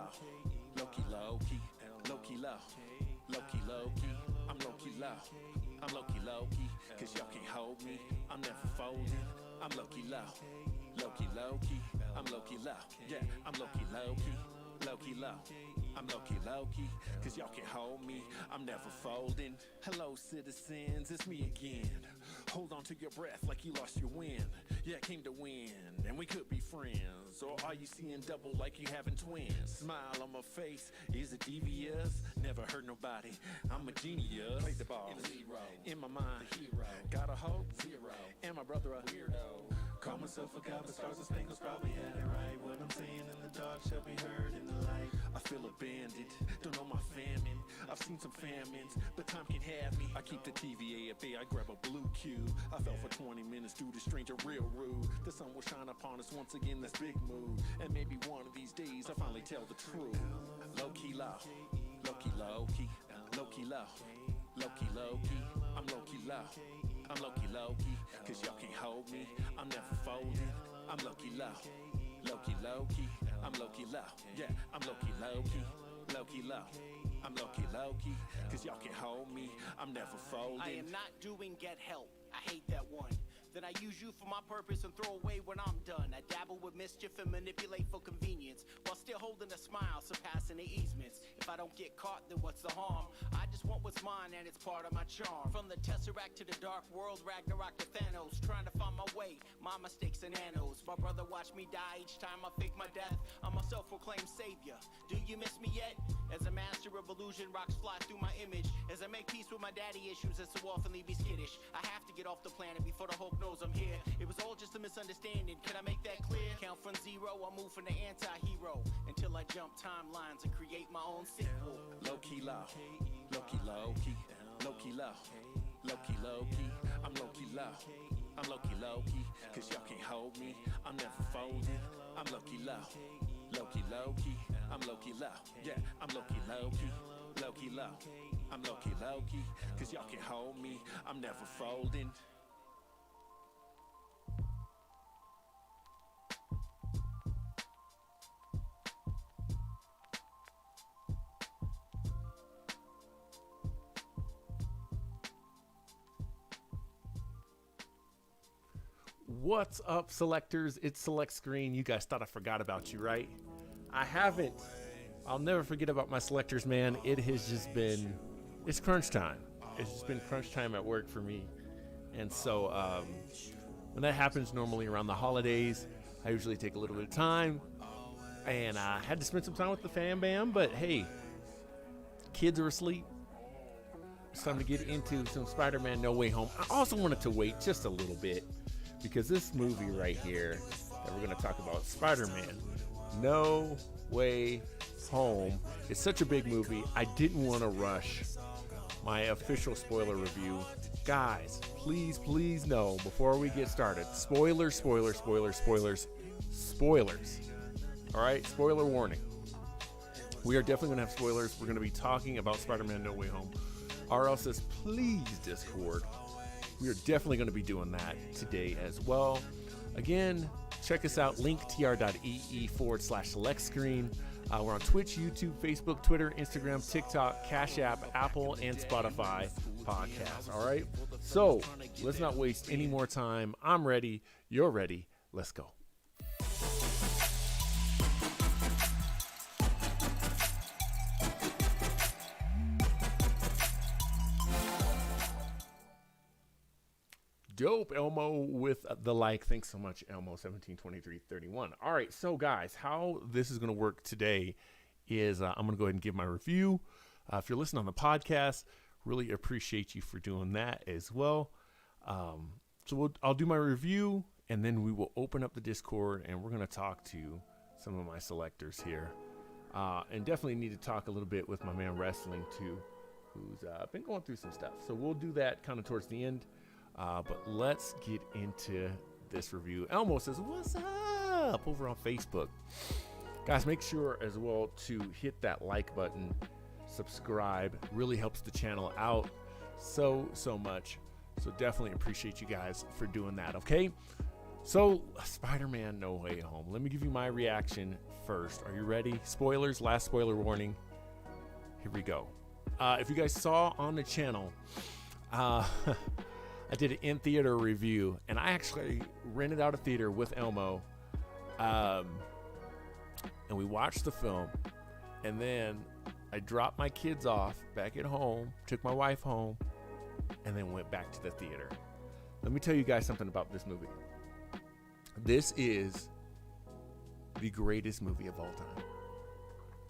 Lowkey Loki, Lowkey Loki, I'm Lowkey Loki, I'm Lowkey Loki, cause y'all can't hold me, I'm never folding, I'm Lowkey Loki, I'm Lowkey Loki, yeah, I'm Lowkey Loki, I'm Lowkey Loki, cause y'all can't hold me, I'm never folding. Hello citizens, it's me again. Hold on to your breath like you lost your wind. Yeah, I came to win, and we could be friends. Or are you seeing double like you having twins? Smile on my face, is it devious? Never hurt nobody, I'm a genius. Play the ball, in my mind, the hero. Got a hope, zero. And my brother a weirdo. Call myself a god, but stars and spangles probably had it right. What I'm saying in the dark shall be heard in the light. I feel abandoned, don't know my famine. I've seen some famines, but time can have me. I keep the TVA at bay, I grab a blue cue. I fell for 20 minutes due to stranger real rude. The sun will shine upon us once again, that's big mood. And maybe one of these days I'll finally tell the truth. Lowkey Loki, Lowkey Loki, Lowkey Loki, Lowkey Loki, I'm Lowkey Loki. I'm Lowkey Loki, cause y'all can't hold me, I'm never folding. I'm Lowkey Loki, Lowkey Loki, I'm Lowkey Loki, yeah, I'm Lowkey Loki, Lowkey Loki, I'm Lowkey Loki, cause y'all can't hold me, I'm never folding. I am not doing get help, I hate that one. Then I use you for my purpose and throw away when I'm done. I dabble with mischief and manipulate for convenience, while still holding a smile, surpassing the easements. If I don't get caught, then what's the harm? I just want what's mine and it's part of my charm. From the Tesseract to the Dark World, Ragnarok to Thanos, trying to find my way, my mistakes and annos. My brother watched me die each time I fake my death. I'm a self-proclaimed savior. Do you miss me yet? As a master of illusion, rocks fly through my image. As I make peace with my daddy issues that so often leave me skittish. I have to get off the planet before the Hulk knows I'm here. It was all just a misunderstanding, can I make that clear? Count from zero, I move from the anti-hero until I jump timelines and create my own sequel. Lowkey Loki, Lowkey Loki, Lowkey Loki, Lowkey Loki, I'm Lowkey Loki, I'm Lowkey Loki, cause y'all can't hold me, I'm never folding. I'm Lowkey Loki, Lowkey Loki, I'm Lowkey Loki, yeah, I'm Lowkey Loki, Lowkey Loki, I'm Lowkey Loki, cause y'all can't hold me, I'm never folding. What's up, selectors? It's Select Screen. You guys thought I forgot about you, right? I haven't. I'll never forget about my selectors, man. It has just been, it's crunch time. It's just been crunch time at work for me. And so when that happens normally around the holidays, I usually take a little bit of time. And I had to spend some time with the fam bam, but hey, kids are asleep. It's time to get into some Spider-Man No Way Home. I also wanted to wait just a little bit, because this movie right here that we're going to talk about, Spider-Man No Way Home, is such a big movie. I didn't want to rush my official spoiler review. Guys, please know before we get started, spoilers. All right, spoiler warning. We are definitely going to have spoilers. We're going to be talking about Spider-Man No Way Home. RL says, please, Discord. We are definitely going to be doing that today as well. Again, check us out, linktr.ee/select screen. We're on Twitch, YouTube, Facebook, Twitter, Instagram, TikTok, Cash App, Apple, and Spotify podcasts. All right? So let's not waste any more time. I'm ready. You're ready. Let's go. Dope, Elmo with the like. Thanks so much, Elmo 172331. All right, so guys, how this is going to work today is I'm going to go ahead and give my review. If you're listening on the podcast, really appreciate you for doing that as well. I'll do my review, and then we will open up the Discord, and we're going to talk to some of my selectors here. And definitely need to talk a little bit with my man Wrestling too, who's been going through some stuff. So we'll do that kind of towards the end. But let's get into this review. Elmo says, what's up over on Facebook? Guys, make sure as well to hit that like button, subscribe. It really helps the channel out so much. So definitely appreciate you guys for doing that, okay? So Spider-Man No Way Home. Let me give you my reaction first. Are you ready? Spoilers, last spoiler warning. Here we go. If you guys saw on the channel, I did an in-theater review, and I actually rented out a theater with Elmo, and we watched the film, and then I dropped my kids off back at home, took my wife home, and then went back to the theater. Let me tell you guys something about this movie. This is the greatest movie of all time.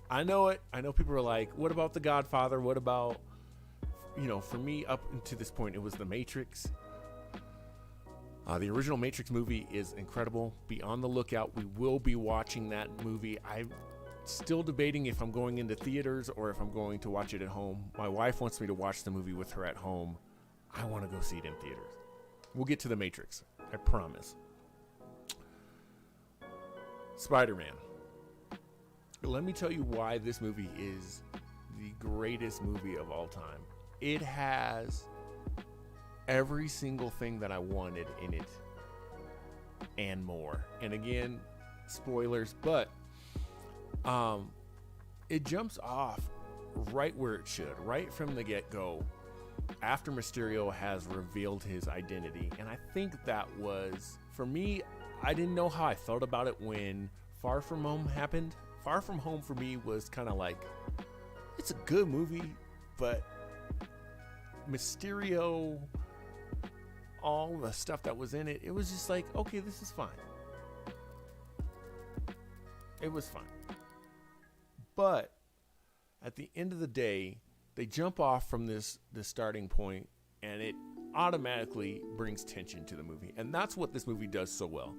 I know it. I know people are like, what about The Godfather? What about, for me, up until this point, it was The Matrix. The original Matrix movie is incredible. Be on the lookout. We will be watching that movie. I'm still debating if I'm going into theaters or if I'm going to watch it at home. My wife wants me to watch the movie with her at home. I want to go see it in theaters. We'll get to The Matrix. I promise. Spider-Man. Let me tell you why this movie is the greatest movie of all time. It has every single thing that I wanted in it and more. And again, spoilers, but it jumps off right where it should, right from the get-go, after Mysterio has revealed his identity. And I think that was, for me, I didn't know how I felt about it when Far From Home happened. Far From Home for me was kind of like, it's a good movie, but Mysterio, all the stuff that was in it, it was just like, okay, this is fine. It was fine. But at the end of the day, they jump off from this starting point, and it automatically brings tension to the movie. And that's what this movie does so well.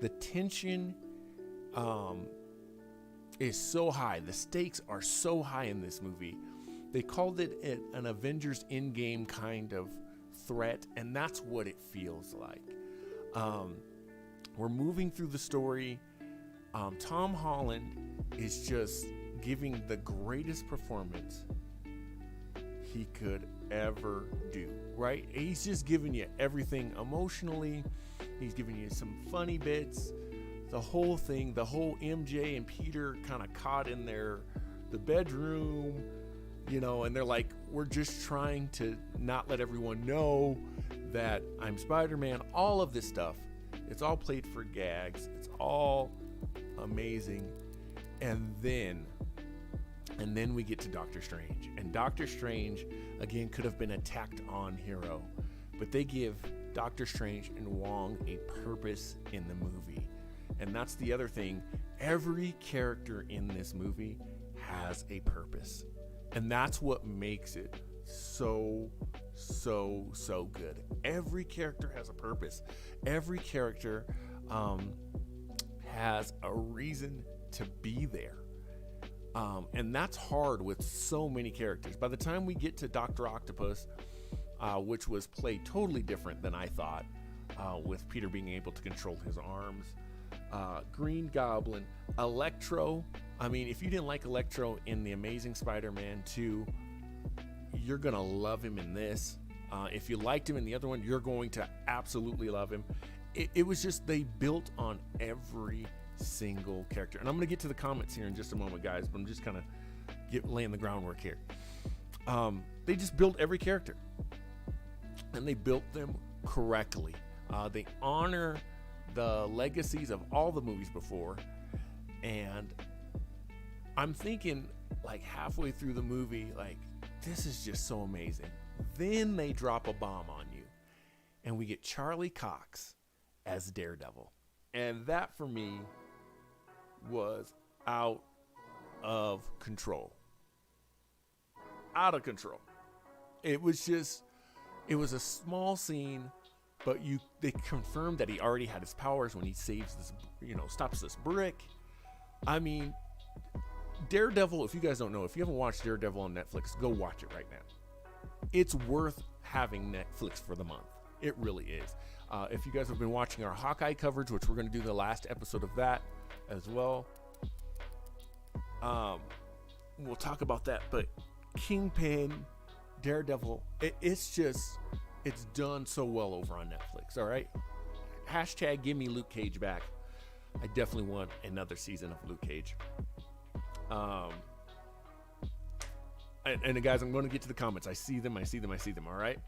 The tension is so high. The stakes are so high in this movie. They called it an Avengers Endgame kind of threat, and that's what it feels like. We're moving through the story. Tom Holland is just giving the greatest performance he could ever do, right? He's just giving you everything emotionally. He's giving you some funny bits. The whole thing, the whole MJ and Peter kind of caught in the bedroom, and they're like, we're just trying to not let everyone know that I'm Spider-Man. All of this stuff, it's all played for gags. It's all amazing. And then we get to Doctor Strange. And Doctor Strange, again, could have been a tacked on hero, but they give Doctor Strange and Wong a purpose in the movie. And that's the other thing. Every character in this movie has a purpose. And that's what makes it so good. Every character has a purpose. Every character has a reason to be there. And that's hard with so many characters. By the time we get to Dr. Octopus, which was played totally different than I thought, with Peter being able to control his arms, Green Goblin, Electro. I mean, if you didn't like Electro in The Amazing Spider-Man 2, you're going to love him in this. If you liked him in the other one, you're going to absolutely love him. It was just, they built on every single character. And I'm going to get to the comments here in just a moment, guys, but I'm just kind of laying the groundwork here. They just built every character, and they built them correctly. They honor the legacies of all the movies before, and I'm thinking, like, halfway through the movie, like, this is just so amazing. Then they drop a bomb on you, and we get Charlie Cox as Daredevil. And that, for me, was out of control. Out of control. It was a small scene, but they confirmed that he already had his powers when he saves this, stops this brick. I mean, Daredevil, if you guys don't know, if you haven't watched Daredevil on Netflix, go watch it right now. It's worth having Netflix for the month. It really is. If you guys have been watching our Hawkeye coverage, which we're going to do the last episode of that as well, we'll talk about that. But Kingpin, Daredevil, it's done so well over on Netflix. All right. # give me Luke Cage back. I definitely want another season of Luke Cage. And guys, I'm going to get to the comments. I see them. All right.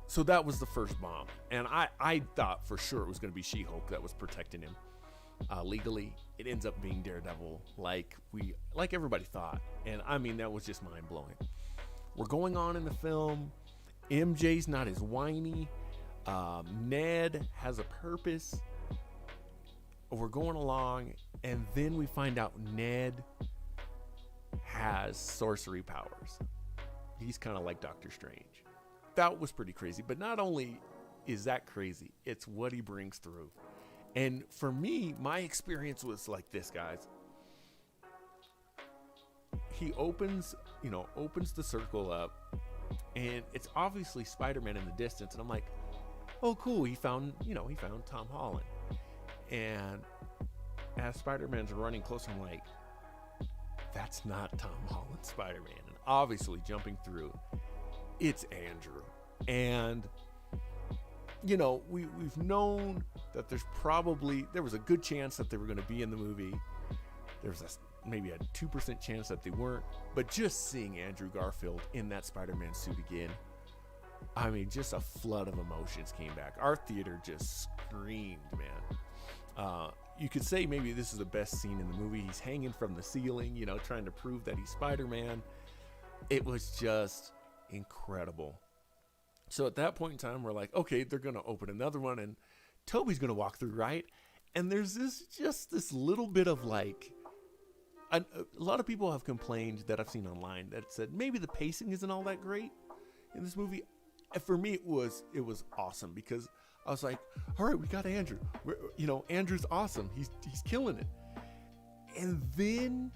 So that was the first bomb, and I thought for sure it was going to be She-Hulk that was protecting him. Legally, it ends up being Daredevil, like everybody thought, and I mean that was just mind blowing. We're going on in the film. MJ's not as whiny. Ned has a purpose. We're going along, and then we find out Ned has sorcery powers. He's kind of like Doctor Strange. That was pretty crazy, but not only is that crazy, it's what he brings through. And for me, my experience was like this, guys. He opens the circle up, and it's obviously Spider-Man in the distance, and I'm like, oh cool, he found Tom Holland. And as Spider-Man's running close, I'm like, that's not Tom Holland's Spider-Man. And obviously jumping through, it's Andrew. And we've known that there was a good chance that they were going to be in the movie. There was maybe a 2% chance that they weren't, but just seeing Andrew Garfield in that Spider-Man suit again, I mean, just a flood of emotions came back. Our theater just screamed, man. You could say maybe this is the best scene in the movie. He's hanging from the ceiling, trying to prove that he's Spider-Man. It was just incredible. So at that point in time, we're like, okay, they're going to open another one, and Toby's going to walk through, right? And there's this little bit of like, a lot of people have complained that I've seen online that said maybe the pacing isn't all that great in this movie. And for me, it was awesome, because I was like, all right, we got Andrew. Andrew's awesome. He's killing it. And then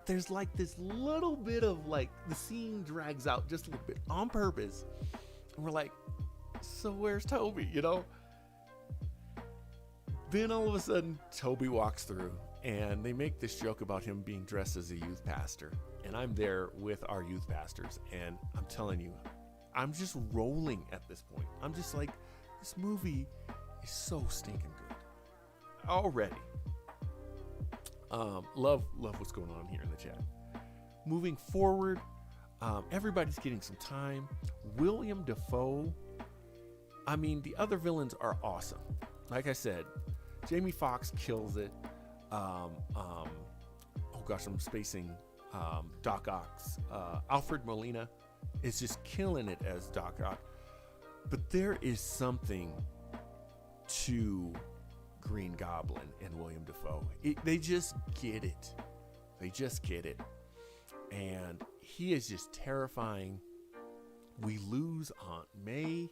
there's like this little bit of like, the scene drags out just a little bit on purpose. And we're like, so where's Toby, Then all of a sudden, Toby walks through, and they make this joke about him being dressed as a youth pastor. And I'm there with our youth pastors, and I'm telling you, I'm just rolling at this point. I'm just like, this movie is so stinking good already. Love what's going on here in the chat. Moving forward, everybody's getting some time. William Dafoe. I mean, the other villains are awesome. Like I said, Jamie Foxx kills it. Oh gosh, I'm spacing. Doc Ock. Alfred Molina is just killing it as Doc Ock. But there is something to Green Goblin and William Dafoe. They just get it. And he is just terrifying. We lose Aunt May,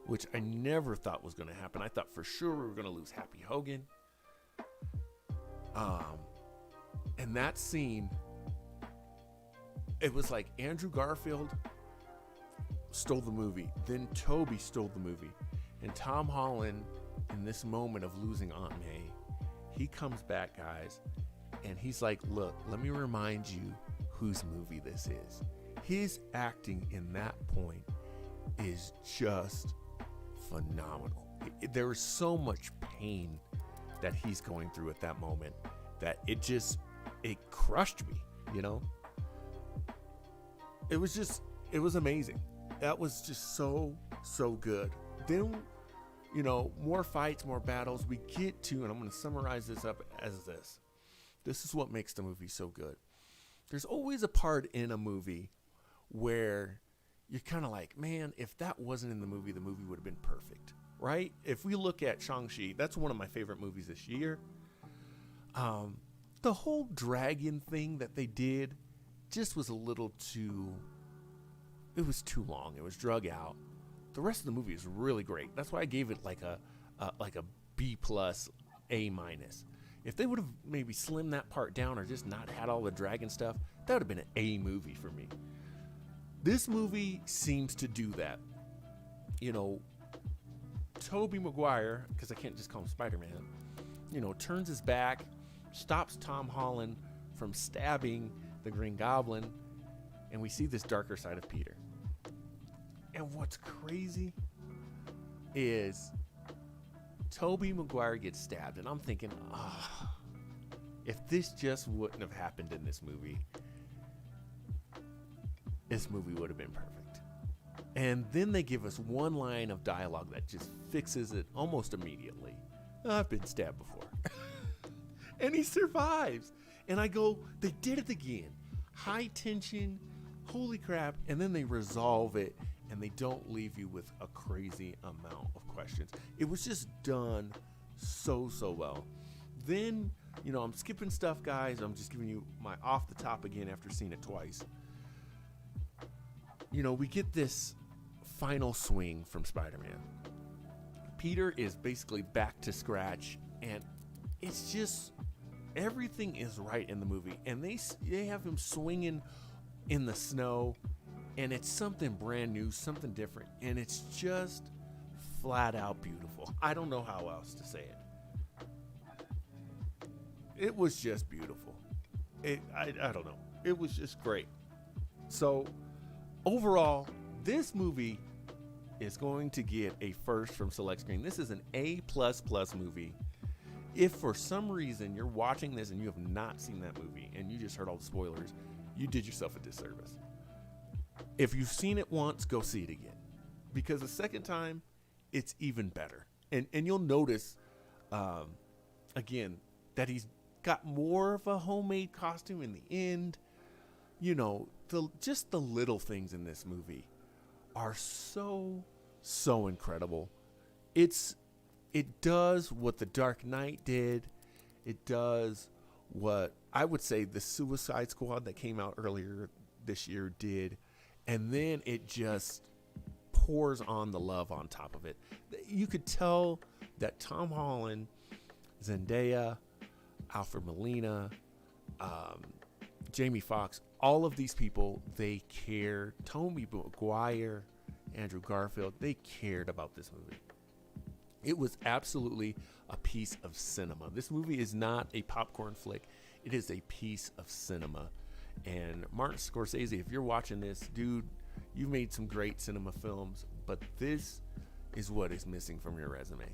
which I never thought was going to happen. I thought for sure we were going to lose Happy Hogan. And that scene, it was like Andrew Garfield stole the movie. Then Toby stole the movie. And Tom Holland, in this moment of losing Aunt May, he comes back, guys, and he's like, look, let me remind you whose movie this is. His acting in that point is just phenomenal. There is so much pain that he's going through at that moment that it crushed me, It was amazing. That was just so good. Then, more fights, more battles. We get to, and I'm going to summarize this up as this. This is what makes the movie so good. There's always a part in a movie where you're kind of like, man, if that wasn't in the movie would have been perfect, right? If we look at Shang-Chi, that's one of my favorite movies this year. The whole dragon thing that they did just was a little too, it was too long. It was drug out. The rest of the movie is really great. That's why I gave it like a B+, A-. If they would have maybe slimmed that part down or just not had all the dragon stuff, that would have been an A movie for me. This movie seems to do that. Tobey Maguire, because I can't just call him Spider-Man, turns his back, stops Tom Holland from stabbing the Green Goblin, and we see this darker side of Peter. And what's crazy is Tobey Maguire gets stabbed, and I'm thinking, oh, if this just wouldn't have happened in this movie would have been perfect. And then they give us one line of dialogue that just fixes it almost immediately. I've been stabbed before. And he survives. And I go, they did it again. High tension, holy crap. And then they resolve it, and they don't leave you with a crazy amount of questions. It was just done so well. Then, I'm skipping stuff, guys. I'm just giving you my off the top again after seeing it twice. We get this final swing from Spider-Man. Peter is basically back to scratch, and it's just everything is right in the movie. And they have him swinging in the snow, and it's something brand new, something different, and it's just flat out beautiful. I don't know how else to say it. It was just beautiful. I don't know. It was just great. So overall, this movie is going to get a first from Select Screen. This is an A++ movie. If for some reason you're watching this and you have not seen that movie and you just heard all the spoilers, you did yourself a disservice. If you've seen it once, go see it again. Because the second time, it's even better. And you'll notice, again, that he's got more of a homemade costume in the end. Just the little things in this movie are so incredible. It does what The Dark Knight did. It does what I would say the Suicide Squad that came out earlier this year did. And then it just pours on the love on top of it. You could tell that Tom Holland, Zendaya, Alfred Molina, Jamie Foxx, all of these people, they care. Tobey Maguire, Andrew Garfield, they cared about this movie. It was absolutely a piece of cinema. This movie is not a popcorn flick. It is a piece of cinema. And Martin Scorsese, if you're watching this, dude, you made some great cinema films, but this is what is missing from your resume.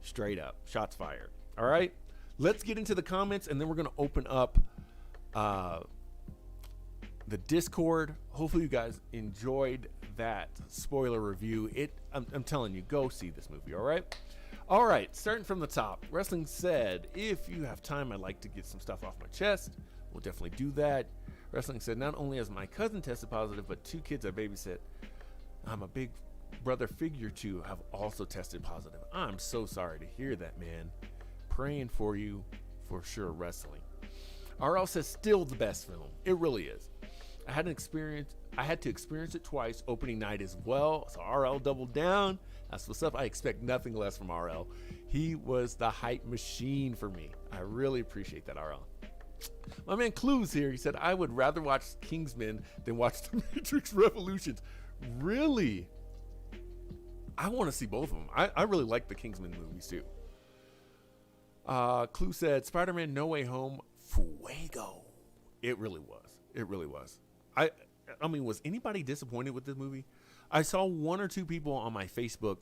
Straight up. Shots fired. All right? Let's get into the comments, and then we're going to open up the Discord. Hopefully you guys enjoyed that spoiler review. I'm telling you, go see this movie, all right? All right, starting from the top. Wrestling said, if you have time, I'd like to get some stuff off my chest. We'll definitely do that. Wrestling said, not only has my cousin tested positive, but 2 kids I babysit, I'm a big brother figure to, have also tested positive. I'm so sorry to hear that, man. Praying for you for sure, Wrestling. RL says, still the best film. It really is. I had to experience it twice, opening night as well. So RL doubled down. That's what's up. I expect nothing less from RL. He was the hype machine for me. I really appreciate that, RL. My man Clues here. He said, I would rather watch Kingsman than watch The Matrix Revolutions. Really? I want to see both of them. I really like the Kingsman movies too. Clue said, Spider-Man No Way Home, fuego. It really was. It really was. I mean, was anybody disappointed with this movie? I saw 1 or 2 people on my Facebook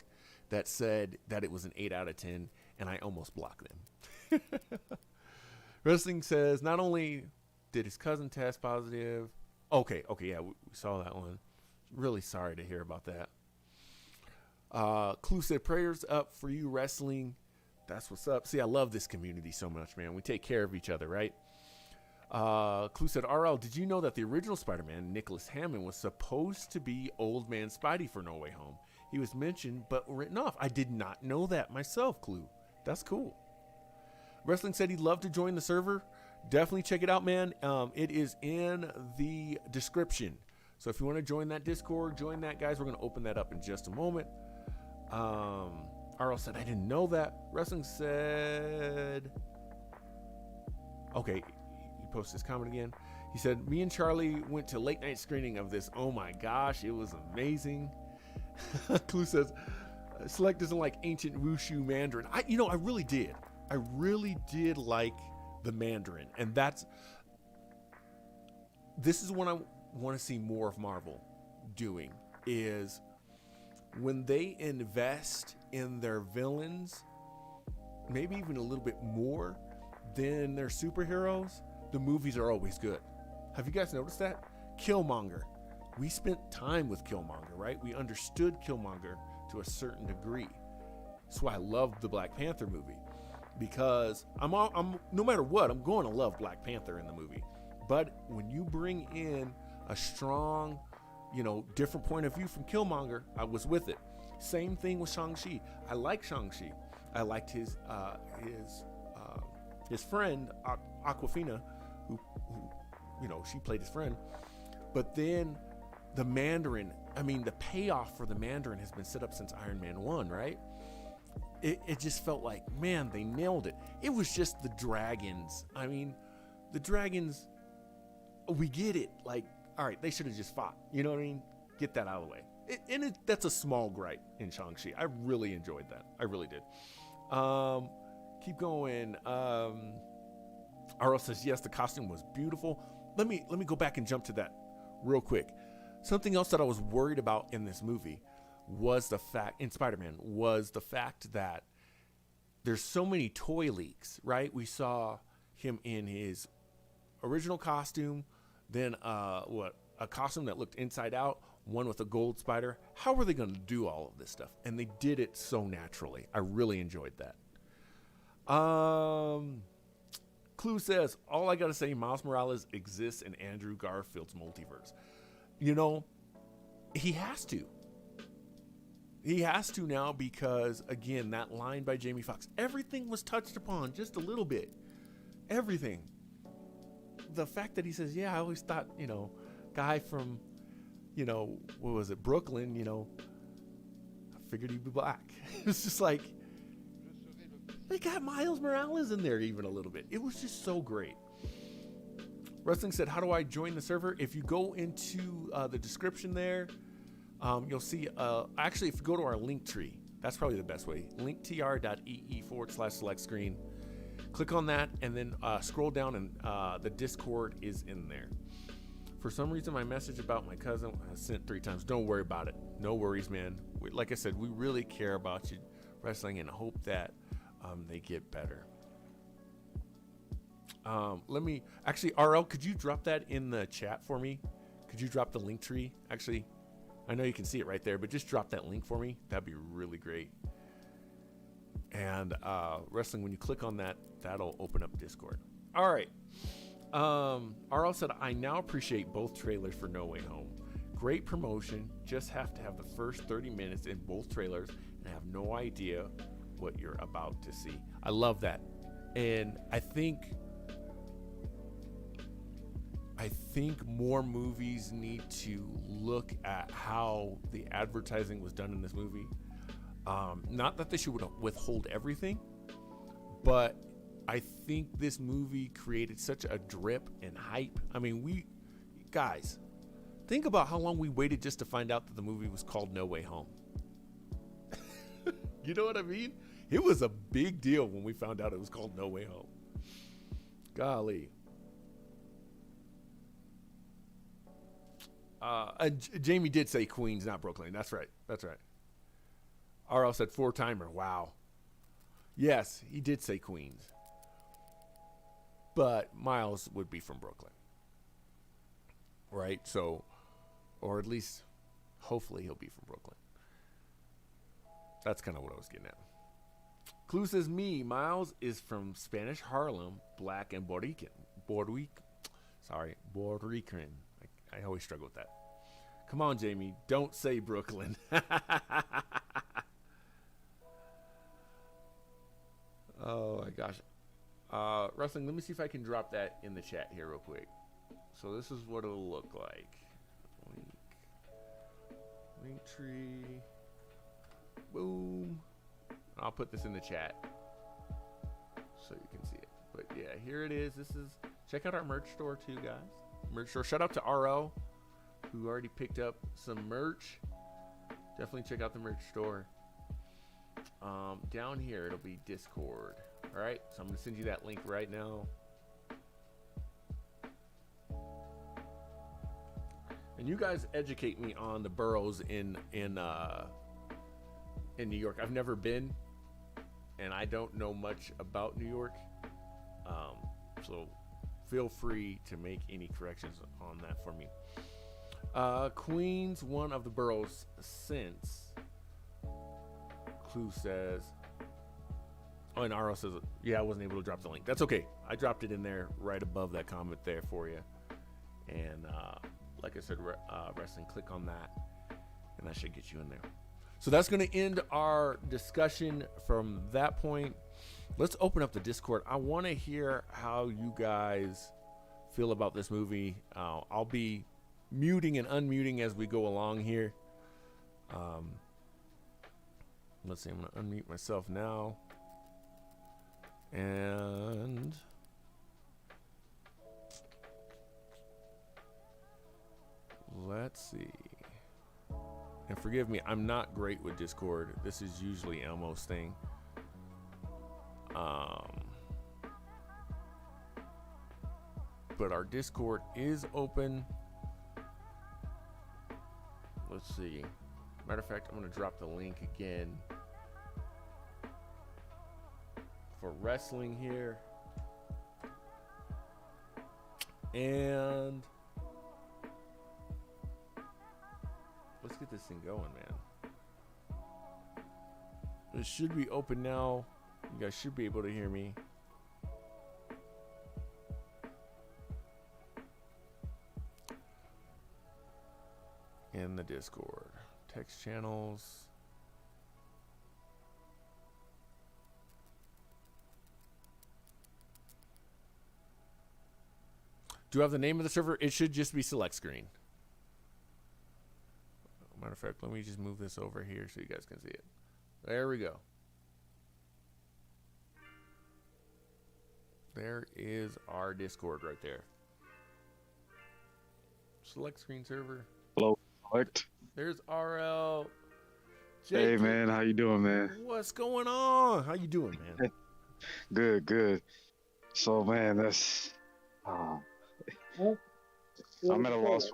that said that it was an 8 out of 10, and I almost blocked them. Wrestling says, not only did his cousin test positive. Okay, yeah, we saw that one. Really sorry to hear about that. Clue said, prayers up for you, Wrestling. That's what's up. See, I love this community so much, man. We take care of each other, right? Clue said, RL, did you know that the original Spider-Man, Nicholas Hammond, was supposed to be Old Man Spidey for No Way Home? He was mentioned, but written off. I did not know that myself, Clue. That's cool. Wrestling said he'd love to join the server. Definitely check it out, man. It is in the description. So if you want to join that Discord, join that, guys. We're going to open that up in just a moment. RL said, I didn't know that. Wrestling said, okay, he posted his comment again. He said, me and Charlie went to late night screening of this. Oh my gosh, it was amazing. Clue says, Select doesn't like ancient Wushu Mandarin. I really did. I really did like the Mandarin. And this is what I want to see more of Marvel doing, is when they invest in their villains, maybe even a little bit more than their superheroes, the movies are always good. Have you guys noticed that? Killmonger. We spent time with Killmonger, right? We understood Killmonger to a certain degree. That's why I love the Black Panther movie, because I'm no matter what, I'm going to love Black Panther in the movie. But when you bring in a strong, different point of view from Killmonger, I was with it. Same thing with Shang-Chi. I like Shang-Chi. I liked his friend Aquafina, who she played his friend. But then the Mandarin, the payoff for the Mandarin has been set up since Iron Man 1, right? It just felt like, man, they nailed it. It was just the dragons. The dragons, we get it. Like, all right, they should have just fought. You know what I mean? Get that out of the way. That's a small gripe in Shang-Chi. I really enjoyed that. I really did. Keep going. Aro says, yes, the costume was beautiful. Let me go back and jump to that real quick. Something else that I was worried about in this movie was in Spider-Man, was the fact that there's so many toy leaks, right? We saw him in his original costume, then a costume that looked inside out, one with a gold spider. How were they going to do all of this stuff? And they did it so naturally. I really enjoyed that. Clue says, all I got to say, Miles Morales exists in Andrew Garfield's multiverse. He has to. He has to now because, again, that line by Jamie Foxx, everything was touched upon just a little bit. Everything. The fact that he says, yeah, I always thought, guy from, what was it, Brooklyn, I figured he'd be black. It's just like, they got Miles Morales in there even a little bit. It was just so great. Wrestling said, how do I join the server? If you go into the description there, you'll see, actually, if you go to our link tree, that's probably the best way. linktr.ee/select screen. Click on that and then scroll down and the Discord is in there. For some reason, my message about my cousin was sent 3 times. Don't worry about it. No worries, man. Like I said, we really care about you wrestling and hope that they get better. RL, could you drop that in the chat for me? Could you drop the link tree? Actually, I know you can see it right there, but just drop that link for me. That'd be really great. And wrestling, when you click on that, that'll open up Discord. All right. RL said, I now appreciate both trailers for No Way Home. Great promotion. Just have to have the first 30 minutes in both trailers and have no idea what you're about to see. I love that. And I think more movies need to look at how the advertising was done in this movie. Not that they should withhold everything, but I think this movie created such a drip and hype. Guys, think about how long we waited just to find out that the movie was called No Way Home. You know what I mean? It was a big deal when we found out it was called No Way Home. Golly. Jamie did say Queens, not Brooklyn. That's right. RL said 4-timer. Wow. Yes, he did say Queens. But Miles would be from Brooklyn. Right? So, or at least, hopefully he'll be from Brooklyn. That's kind of what I was getting at. Clue says Miles is from Spanish Harlem, black and Puerto Rican. I always struggle with that. Come on, Jamie. Don't say Brooklyn. Oh, my gosh. Wrestling, let me see if I can drop that in the chat here real quick. So this is what it'll look like. Link tree. Boom. I'll put this in the chat so you can see it. But yeah, here it is. Check out our merch store too, guys. Merch store. Shout out to RO who already picked up some merch. Definitely check out the merch store. Down here it'll be Discord. All right, so I'm gonna send you that link right now. And you guys educate me on the boroughs in New York. I've never been, and I don't know much about New York, so feel free to make any corrections on that for me. Queens, one of the boroughs since. Clue says. Oh, and RO says, yeah, I wasn't able to drop the link. That's okay. I dropped it in there right above that comment there for you. And like I said, wrestling, click on that, and that should get you in there. So that's going to end our discussion from that point. Let's open up the Discord. I want to hear how you guys feel about this movie. I'll be muting and unmuting as we go along here. Let's see. I'm going to unmute myself now. And let's see. And forgive me, I'm not great with Discord. This is usually Elmo's thing. But our Discord is open. Let's see. Matter of fact, I'm going to drop the link again for wrestling here. And let's get this thing going, man. It should be open now. You guys should be able to hear me. In the Discord. Text channels. Do you have the name of the server? It should just be Select Screen. Matter of fact, let me just move this over here so you guys can see it. There we go. There is our Discord right there. Select Screen server. Hello. Select. There's RL. Hey man, how you doing, man? What's going on? How you doing, man? Good, good. So man, that's I'm at a loss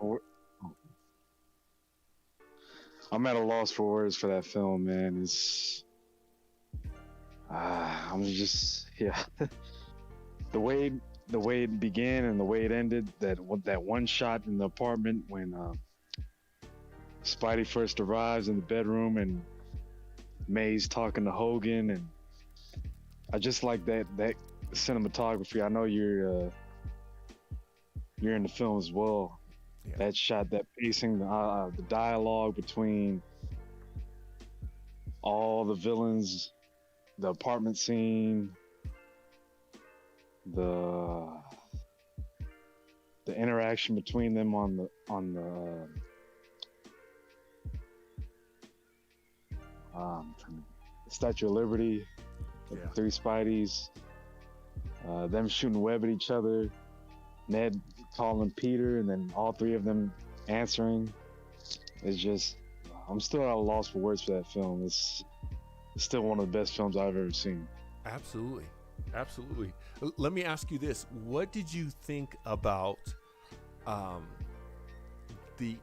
for words for that film, man. It's I'm just the way it began and the way it ended, that one shot in the apartment when Spidey first arrives in the bedroom and May's talking to Hogan, and I just like that cinematography. I know you're in the film as well. Yeah. That shot, that pacing, the dialogue between all the villains, the apartment scene, the interaction between them on the Statue of Liberty, the three Spideys, them shooting web at each other, Ned calling Peter, and then all three of them answering. It's just, I'm still at a loss for words for that film. It's still one of the best films I've ever seen. Absolutely. Absolutely. Let me ask you this. What did you think about the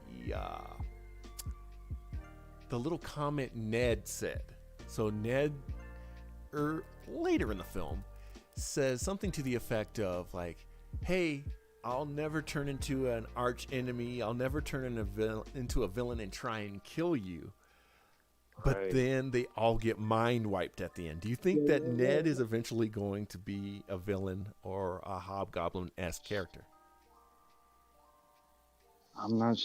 little comment Ned said? So Ned, later in the film, says something to the effect of like, hey, I'll never turn into an arch enemy. I'll never turn into a villain and try and kill you. But then they all get mind wiped at the end. Do you think that Ned is eventually going to be a villain or a Hobgoblin-esque character? I'm not.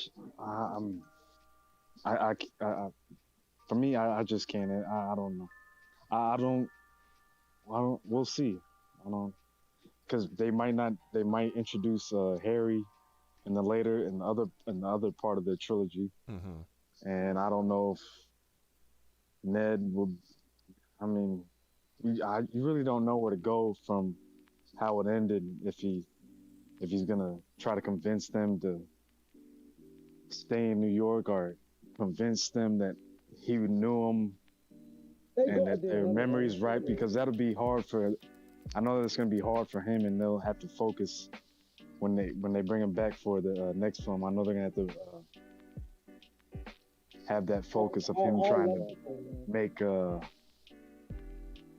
For me, I just can't. I don't know. I don't. We'll see. I don't. Because they might not. They might introduce Harry in the other part of the trilogy, and I don't know if Ned will. I mean, you really don't know where to go from how it ended if he's gonna try to convince them to stay in New York or convince them that he knew them and that their memory's right, because that'll be hard for. I know that's gonna be hard for him, and they'll have to focus when they bring him back for the next film. I know they're gonna have to have that focus of him trying to make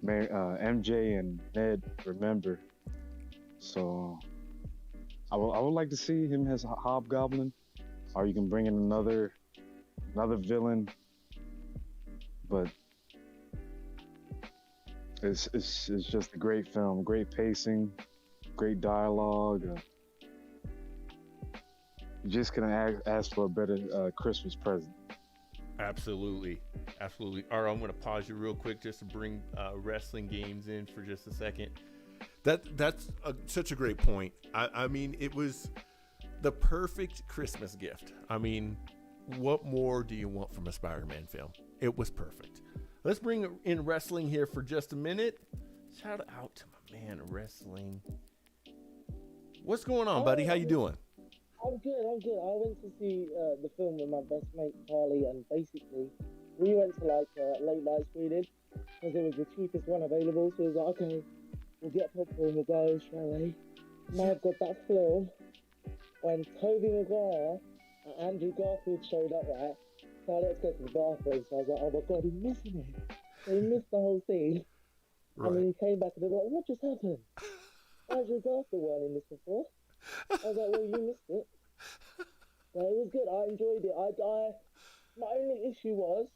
MJ and Ned remember. So I would like to see him as Hobgoblin, or you can bring in another villain. But it's just a great film, great pacing, great dialogue. You just couldn't ask for a better Christmas present. Absolutely. Absolutely. All right, I'm going to pause you real quick just to bring wrestling games in for just a second. That's such a great point. I mean, it was the perfect Christmas gift. I mean, what more do you want from a Spider-Man film? It was perfect. Let's bring in wrestling here for just a minute. Shout out to my man, Wrestling. What's going on, buddy? How you doing? I'm good. I went to see the film with my best mate, Carly, and basically, we went to like late night screening because it was the cheapest one available. So it was like, okay, we'll get popcorn, we'll go straight away. Now I've got that film when Tobey Maguire and Andrew Garfield showed up, right? So let's go to the bathroom. So I was like, oh my god, he's missing it. So he missed the whole scene. Right. And then he came back and they were like, what just happened? Andrew Garfield weren't in this before. I was like, well, you missed it. So it was good. I enjoyed it. My only issue was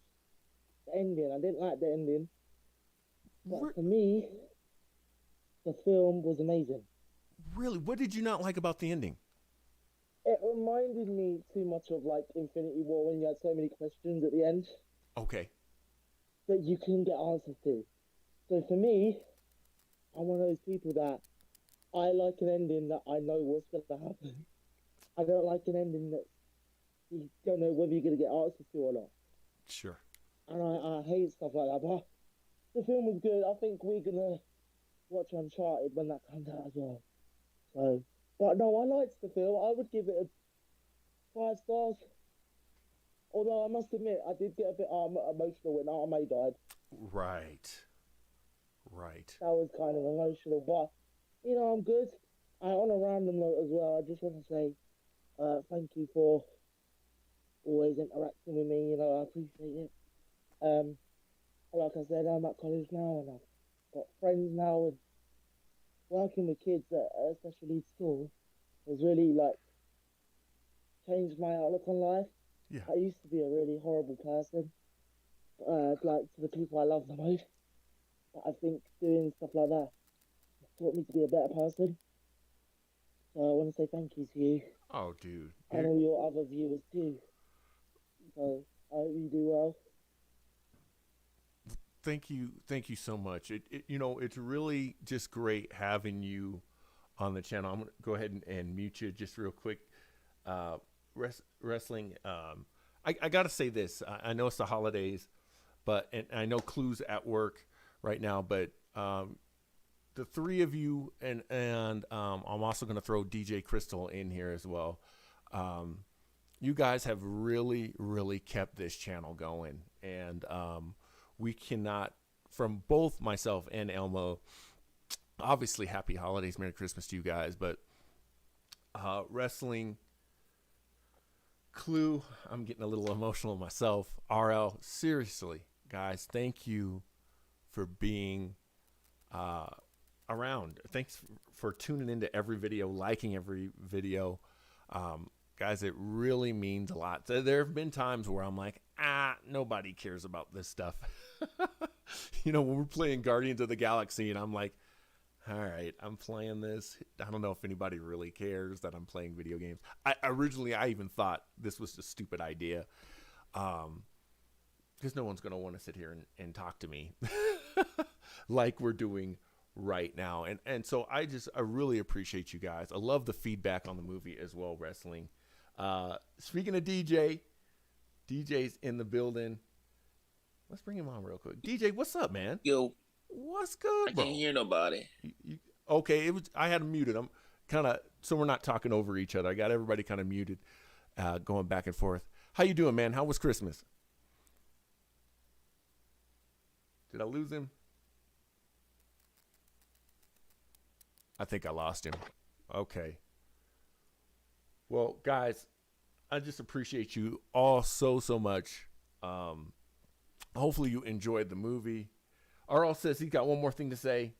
the ending. I didn't like the ending. But for me, the film was amazing. Really? What did you not like about the ending? It reminded me too much of like Infinity War when you had so many questions at the end. Okay. That you couldn't get answers to. So for me, I'm one of those people that I like an ending that I know what's going to happen. I don't like an ending that you don't know whether you're going to get answers to or not. Sure. And I hate stuff like that. But the film was good. I think we're going to watch Uncharted when that comes out as well. So, but no, I liked the film. I would give it 5 stars. Although I must admit, I did get a bit emotional when Aunt May died. Right. That was kind of emotional. But, you know, I'm good. On a random note as well, I just want to say thank you for always interacting with me. You know, I appreciate it. Like I said, I'm at college now and I've got friends now, and working with kids at a special needs school has really like changed my outlook on life. Yeah. I used to be a really horrible person, like to the people I love the most. But I think doing stuff like that taught me to be a better person. So I want to say thank you to you. Oh, dude. And all your other viewers too. So I hope you do well. Thank you so much. It's really just great having you on the channel. I'm gonna go ahead and mute you just real quick. Wrestling. I gotta say this. I know it's the holidays, and I know Clue's at work right now, but the three of you and I'm also gonna throw DJ Crystal in here as well. You guys have really, really kept this channel going, and we cannot, from both myself and Elmo, obviously happy holidays, Merry Christmas to you guys, but wrestling, Clue, I'm getting a little emotional myself. RL, seriously, guys, thank you for being around. Thanks for tuning into every video, liking every video. Guys, it really means a lot. There have been times where I'm like, nobody cares about this stuff. When we're playing Guardians of the Galaxy and I'm like, all right, I'm playing this. I don't know if anybody really cares that I'm playing video games. Originally, I even thought this was a stupid idea, because no one's going to want to sit here and talk to me like we're doing right now. And so I really appreciate you guys. I love the feedback on the movie as well, wrestling. Speaking of DJ's in the building. Let's bring him on real quick. DJ, what's up, man? Yo. What's good, bro? I can't hear nobody. Okay, I had him muted. I'm kind of, so we're not talking over each other. I got everybody kind of muted, going back and forth. How you doing, man? How was Christmas? Did I lose him? I think I lost him. Okay. Well, guys, I just appreciate you all so much. Hopefully you enjoyed the movie. RL says he's got one more thing to say.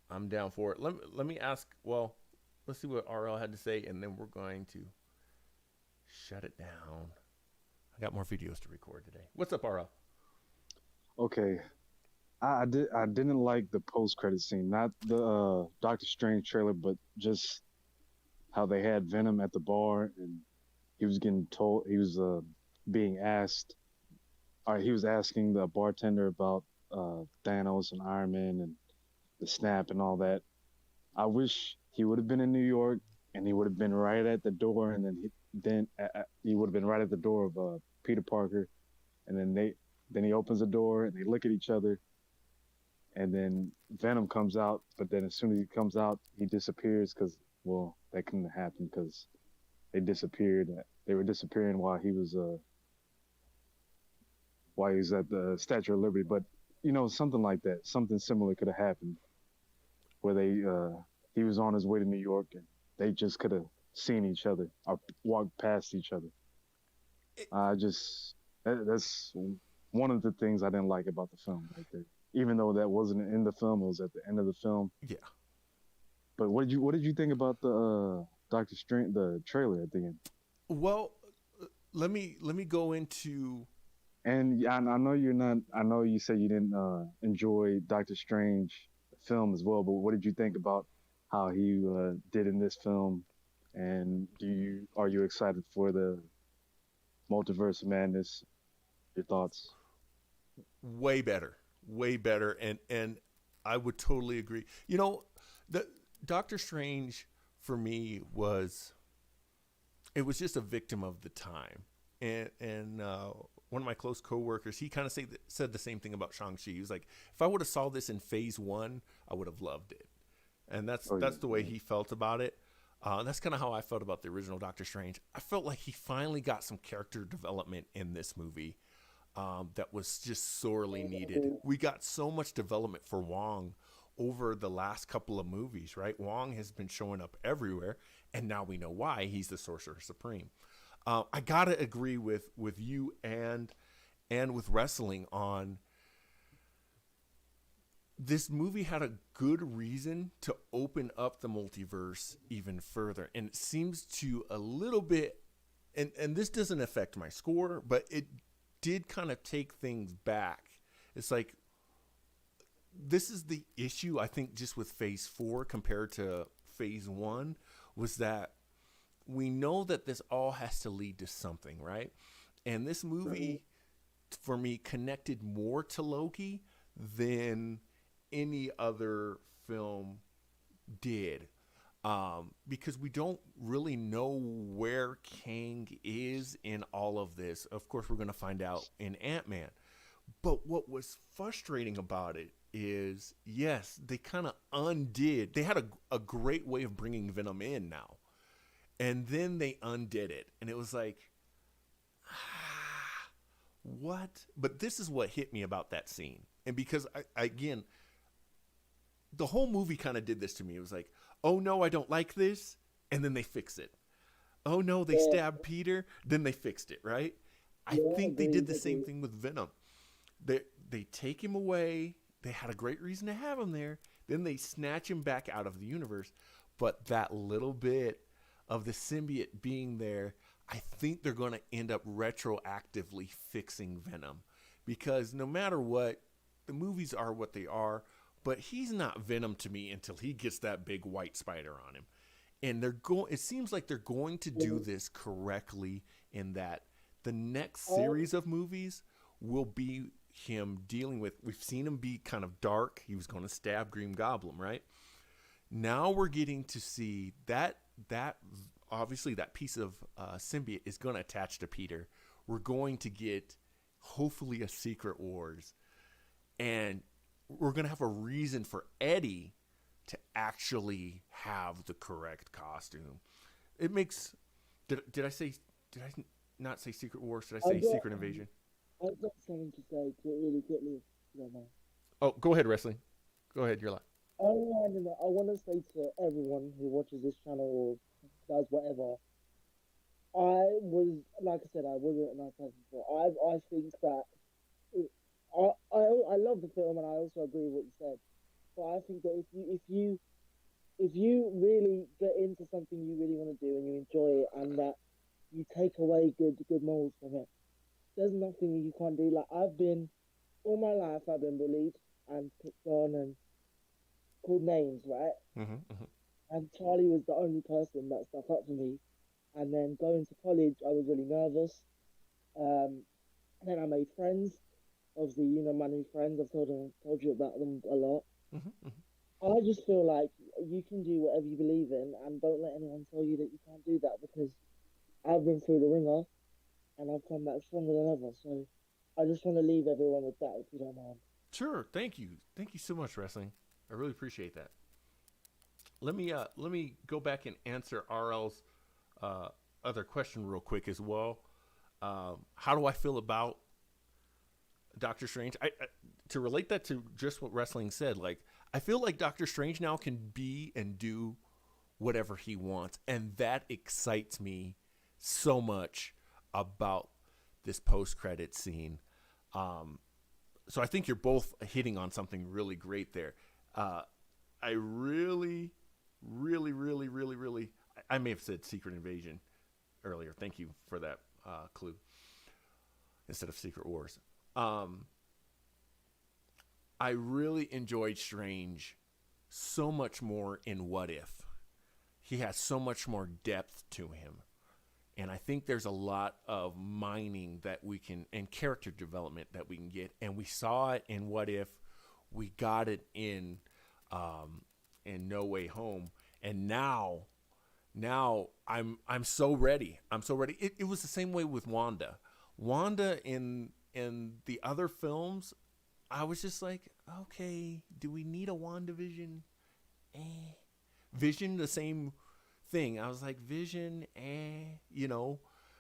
I'm down for it. Let me ask. Well, let's see what RL had to say, and then we're going to shut it down. I got more videos to record today. What's up, RL? Okay, I didn't like the post credit scene, not the Doctor Strange trailer, but just how they had Venom at the bar and he was getting told he was being asked. He was asking the bartender about Thanos and Iron Man and the snap and all that. I wish he would have been in New York and he would have been right at the door, and then he would have been right at the door of Peter Parker, and then he opens the door and they look at each other, and then Venom comes out, but then as soon as he comes out, he disappears because, well, that couldn't have happened because they disappeared. They were disappearing while he was at the Statue of Liberty. But something like that, something similar could have happened, where he was on his way to New York and they just could have seen each other or walked past each other. That's one of the things I didn't like about the film right there. Even though that wasn't in the film, it was at the end of the film. Yeah. But what did you think about the Doctor Strange, the trailer at the end? Well, let me go into. And yeah, I know you're not. I know you said you didn't enjoy Doctor Strange film as well. But what did you think about how he did in this film? And are you excited for the Multiverse of Madness? Your thoughts? Way better, and I would totally agree. The Doctor Strange for me was just a victim of the time, and one of my close coworkers, he kind of said the same thing about Shang-Chi. He was like, if I would have saw this in phase 1, I would have loved it, and that's the way he felt about it. That's kind of how I felt about the original Doctor Strange. I felt like he finally got some character development in this movie that was just sorely needed. We got so much development for Wong over the last couple of movies, right? Wong has been showing up everywhere, and now we know why. He's the Sorcerer Supreme. I gotta agree with you and with wrestling on this movie had a good reason to open up the multiverse even further, and it seems to a little bit, and this doesn't affect my score, but it did kind of take things back. It's like, this is the issue, I think, just with phase 4 compared to phase 1, was that we know that this all has to lead to something, right? And this movie, for me, connected more to Loki than any other film did. Because we don't really know where Kang is in all of this. Of course, we're going to find out in Ant-Man. But what was frustrating about it is, yes, they kind of undid. They had a great way of bringing Venom in now. And then they undid it. And it was like, what? But this is what hit me about that scene. And because, again, the whole movie kind of did this to me. It was like, oh no, I don't like this. And then they fix it. Oh no, they stabbed Peter. Then they fixed it, right? I think they did the same thing with Venom. They take him away. They had a great reason to have him there. Then they snatch him back out of the universe. But that little bit of the symbiote being there, I think they're going to end up retroactively fixing Venom. Because no matter what, the movies are what they are. But he's not Venom to me until he gets that big white spider on him. And it seems like they're going to do this correctly, in that the next series of movies will be him dealing with, we've seen him be kind of dark. He was going to stab Green Goblin, right? Now we're getting to see that obviously that piece of symbiote is going to attach to Peter. We're going to get hopefully a Secret Wars, and we're going to have a reason for Eddie to actually have the correct costume. It makes, did I not say Secret Wars? Did I say Secret Invasion? I've got something to say really quickly, if you don't mind. Oh, go ahead, Wrestling. Go ahead, you're live. I want to say to everyone who watches this channel or does whatever, like I said, I wasn't a nice person before. I think that I love the film, and I also agree with what you said. But I think that if you really get into something you really want to do and you enjoy it, and that you take away good morals from it, there's nothing you can't do. Like I've been all my life, I've been bullied and picked on and called names, right? Mm-hmm. And Charlie was the only person that stuck up for me. And then going to college, I was really nervous. Um, and then I made friends. Obviously, you know my new friends. Told you about them a lot. Mm-hmm. I just feel like you can do whatever you believe in, and don't let anyone tell you that you can't do that, because I've been through the ringer and I've come back stronger than ever. So I just want to leave everyone with that, if you don't mind. Sure. Thank you. Thank you so much, wrestling. I really appreciate that. Let me go back and answer RL's other question real quick as well. How do I feel about Doctor Strange? To relate that to just what wrestling said, like I feel like Doctor Strange now can be and do whatever he wants, and that excites me so much about this post-credit scene. So I think you're both hitting on something really great there. I really, really, really, really, really, I may have said Secret Invasion earlier. Thank you for that clue instead of Secret Wars. I really enjoyed Strange so much more in What If. He has so much more depth to him. And I think there's a lot of mining that we can, and character development that we can get. And we saw it in What If. We got it in No Way Home. And now I'm so ready. I'm so ready. It was the same way with Wanda. Wanda in the other films, I was just like, okay, do we need a WandaVision? Vision, the same thing. I was like, Vision,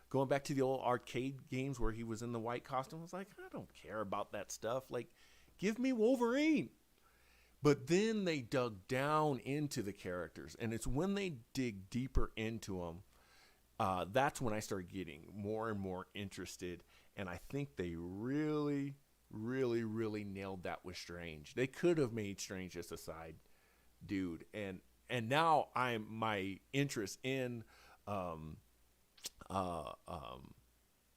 going back to the old arcade games where he was in the white costume. I was like, I don't care about that stuff. Like, give me Wolverine. But then they dug down into the characters, and it's when they dig deeper into them, that's when I started getting more and more interested. And I think they really, really, really nailed that with Strange. They could have made Strange just a side dude, and now my interest in the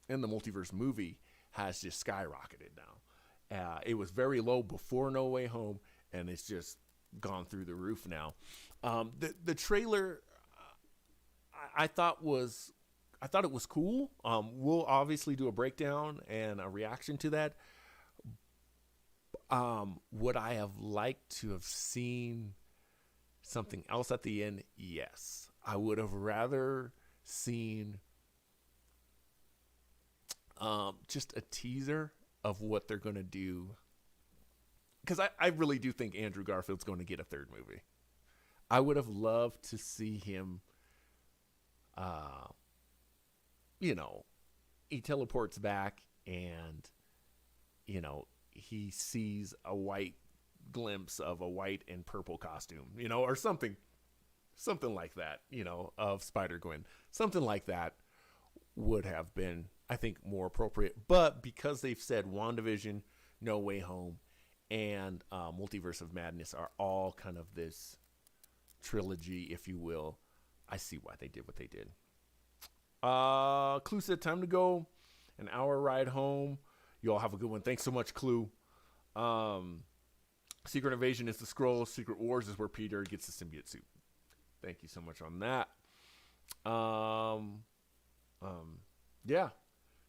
multiverse movie has just skyrocketed now. It was very low before No Way Home, and it's just gone through the roof now. The trailer I thought it was cool. We'll obviously do a breakdown and a reaction to that. Would I have liked to have seen something else at the end? Yes. I would have rather seen just a teaser of what they're going to do. Because I really do think Andrew Garfield's going to get a third movie. I would have loved to see him, he teleports back and, he sees a white glimpse of a white and purple costume, or something like that, of Spider-Gwen. Something like that would have been, I think, more appropriate. But because they've said WandaVision, No Way Home, and Multiverse of Madness are all kind of this trilogy, if you will, I see why they did what they did. Clue said, time to go. An hour ride home. You all have a good one. Thanks so much, Clue. Secret Invasion is the scroll. Secret Wars is where Peter gets the symbiote suit. Thank you so much on that. Yeah.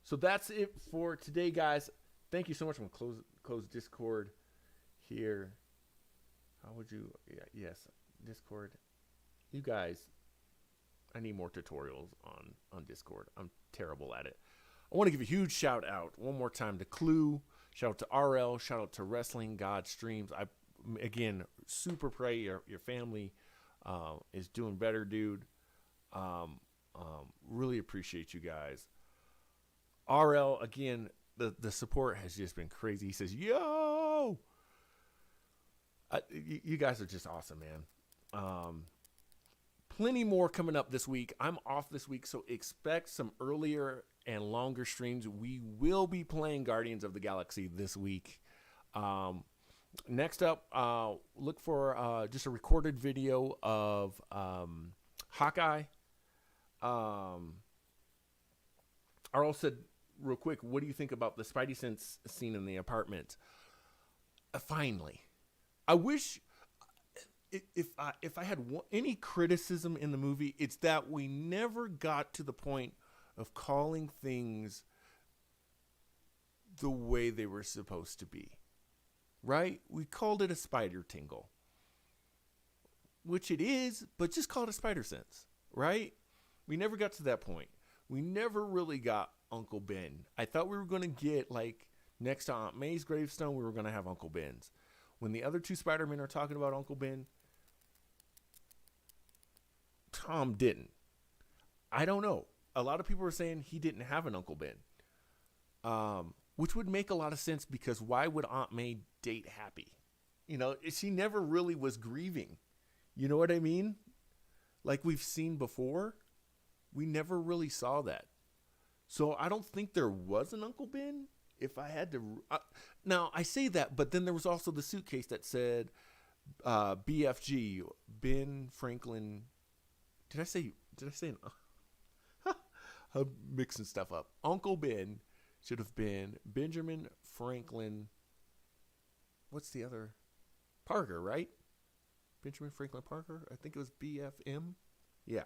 So that's it for today, guys. Thank you so much. I'm going to close Discord here. How would you? Yeah, yes, Discord. You guys, I need more tutorials on Discord. I'm terrible at it. I want to give a huge shout out one more time to Clue. Shout out to RL. Shout out to Wrestling God Streams. I, again, super pray your family is doing better, dude. Really appreciate you guys. RL, again, the support has just been crazy. He says, yo! You guys are just awesome, man. Plenty more coming up this week. I'm off this week, so expect some earlier and longer streams. We will be playing Guardians of the Galaxy this week. Next up, look for just a recorded video of Hawkeye. Arl said real quick, what do you think about the Spidey Sense scene in the apartment? Finally. I wish... If I had any criticism in the movie, it's that we never got to the point of calling things the way they were supposed to be. Right? We called it a spider tingle. Which it is, but just call it a spider sense. Right? We never got to that point. We never really got Uncle Ben. I thought we were going to get, like, next to Aunt May's gravestone, we were going to have Uncle Ben's. When the other two Spider-Men are talking about Uncle Ben, Tom didn't. I don't know. A lot of people are saying he didn't have an Uncle Ben. Which would make a lot of sense, because why would Aunt May date Happy? You know, she never really was grieving. You know what I mean? Like we've seen before. We never really saw that. So I don't think there was an Uncle Ben. If I had to... now, I say that, but then there was also the suitcase that said BFG, Ben Franklin... Did I say I'm mixing stuff up. Uncle Ben should have been Benjamin Franklin. What's the other? Parker, right? Benjamin Franklin Parker. I think it was BFM. Yeah.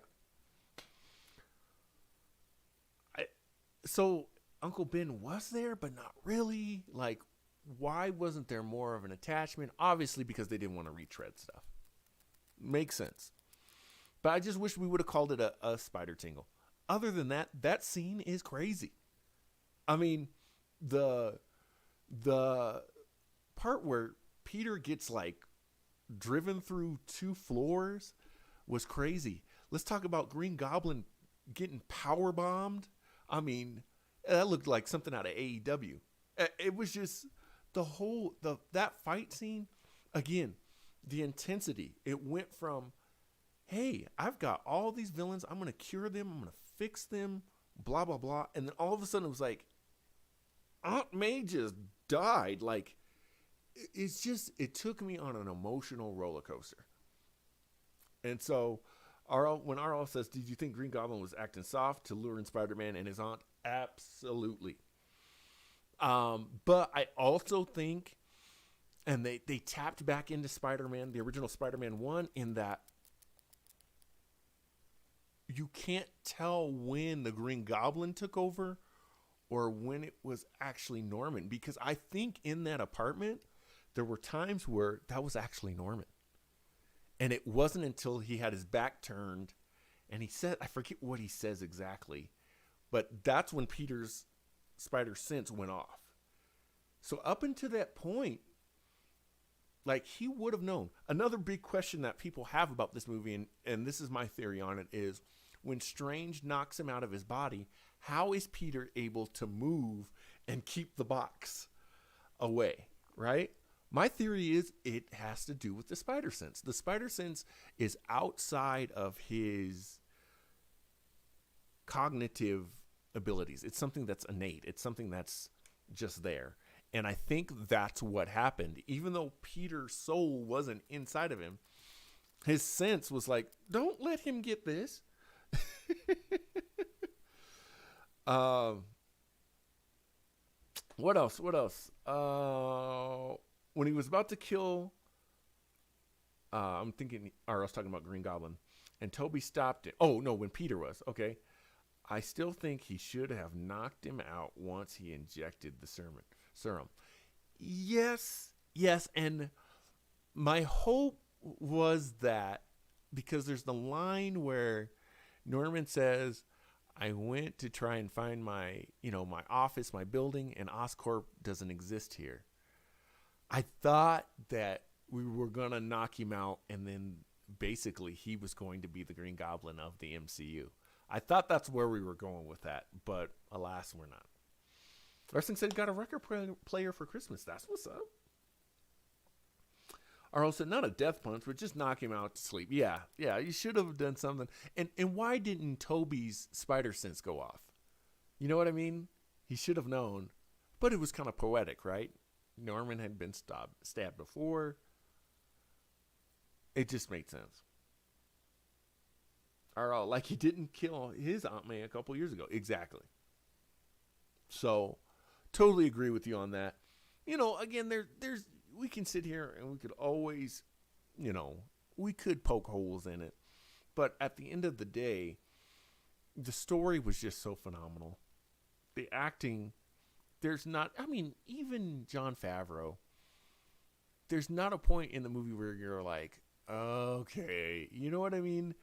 So Uncle Ben was there, but not really. Like, why wasn't there more of an attachment? Obviously, because they didn't want to retread stuff. Makes sense. But I just wish we would have called it a spider tingle. Other than that, that scene is crazy. I mean, the part where Peter gets, like, driven through 2 floors was crazy. Let's talk about Green Goblin getting power bombed. I mean, that looked like something out of AEW. It was just that fight scene. Again, the intensity. It went from, hey, I've got all these villains. I'm going to cure them. I'm going to fix them. Blah, blah, blah. And then all of a sudden it was like, Aunt May just died. Like, it took me on an emotional roller coaster. And so when RL says, did you think Green Goblin was acting soft to lure in Spider-Man and his aunt? Absolutely. But I also think, and they tapped back into Spider-Man, the original Spider-Man 1, in that you can't tell when the Green Goblin took over or when it was actually Norman. Because I think in that apartment, there were times where that was actually Norman. And it wasn't until he had his back turned and he said, I forget what he says exactly, but that's when Peter's spider sense went off. So up until that point, like, he would have known. Another big question that people have about this movie, and this is my theory on it, is when Strange knocks him out of his body, how is Peter able to move and keep the box away, right? My theory is it has to do with the spider sense. The spider sense is outside of his cognitive abilities. It's something that's innate. It's something that's just there. And I think that's what happened. Even though Peter's soul wasn't inside of him, his sense was like, don't let him get this. What else? When he was about to kill, I'm thinking, or I was talking about Green Goblin, and Toby stopped it. Oh, no, when Peter was. Okay. I still think he should have knocked him out once he injected the serum. Yes, and my hope was that, because there's the line where Norman says, I went to try and find my office, my building, and Oscorp doesn't exist here. I thought that we were going to knock him out, and then basically he was going to be the Green Goblin of the MCU. I thought that's where we were going with that, but alas, we're not. Larson said got a record player for Christmas. That's what's up. Arlo said, not a death punch, but just knock him out to sleep. Yeah, you should have done something. And why didn't Toby's spider sense go off? You know what I mean? He should have known. But it was kind of poetic, right? Norman had been stabbed before. It just made sense. Or like he didn't kill his Aunt May a couple years ago. Exactly. So, totally agree with you on that. You know, again, there's we can sit here and we could always, you know, we could poke holes in it. But at the end of the day, the story was just so phenomenal. The acting, there's not, I mean, even Jon Favreau, there's not a point in the movie where you're like, okay, you know what I mean?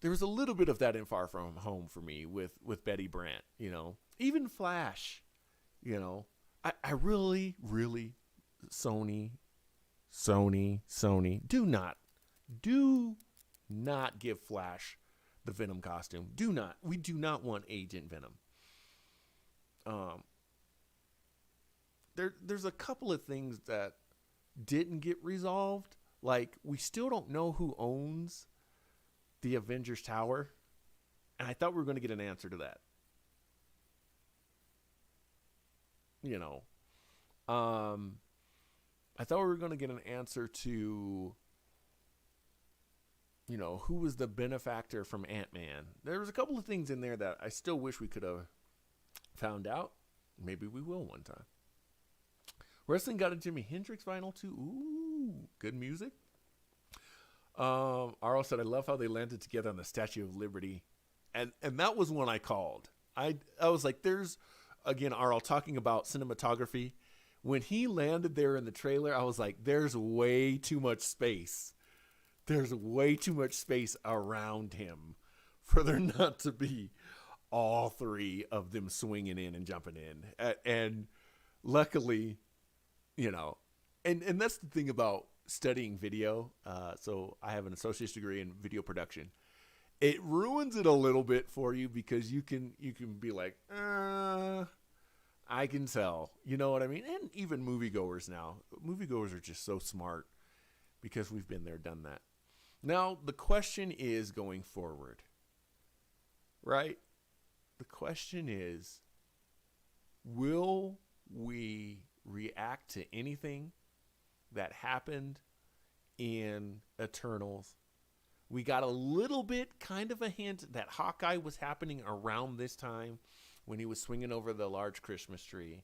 There was a little bit of that in Far From Home for me with Betty Brant, you know. Even Flash, you know. I really, really, Sony, do not give Flash the Venom costume. Do not. We do not want Agent Venom. There's a couple of things that didn't get resolved. Like, we still don't know who owns the Avengers Tower. And I thought we were going to get an answer to that. You know, I thought we were going to get an answer to, you know, who was the benefactor from Ant-Man. There was a couple of things in there that I still wish we could have found out. Maybe we will one time. Wrestling got a Jimi Hendrix vinyl too. Ooh, good music. Arl said, I love how they landed together on the Statue of Liberty. And that was one I called. I was like, there's, again, Arl talking about cinematography. When he landed there in the trailer, I was like, there's way too much space. There's way too much space around him for there not to be all three of them swinging in and jumping in. And luckily, you know, and that's the thing about studying video. So I have an associate's degree in video production. It ruins it a little bit for you because you can be like, I can tell. You know what I mean? And even moviegoers now. Moviegoers are just so smart because we've been there, done that. Now, the question is going forward, right? The question is, will we react to anything that happened in Eternals? We got a little bit, kind of a hint that Hawkeye was happening around this time when he was swinging over the large Christmas tree.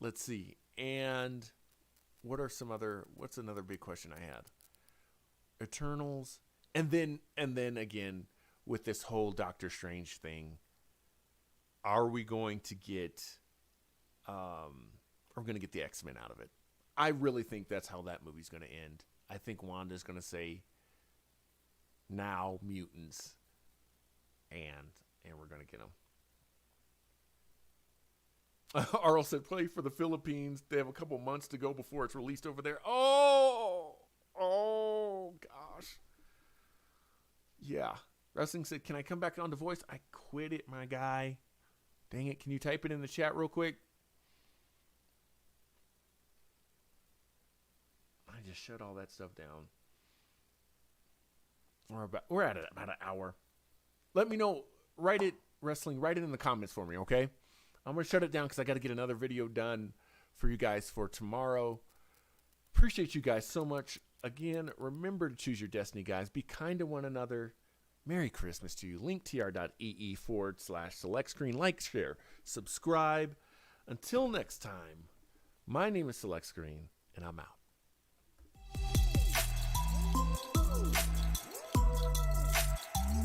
Let's see. And what's another big question I had? Eternals. And then again, with this whole Doctor Strange thing, are we going to get, we're going to get the X-Men out of it? I really think that's how that movie's going to end. I think Wanda's going to say, now mutants, and we're going to get them. Arl said, play for the Philippines. They have a couple months to go before it's released over there. Oh gosh. Yeah. Wrestling said, can I come back on to voice? I quit it, my guy. Dang it. Can you type it in the chat real quick? I just shut all that stuff down. We're at about an hour. Let me know. Write it in the comments for me, okay? I'm going to shut it down because I got to get another video done for you guys for tomorrow. Appreciate you guys so much. Again, remember to choose your destiny, guys. Be kind to one another. Merry Christmas to you. linktr.ee/select screen. Like, share, subscribe. Until next time, my name is Select Screen, and I'm out.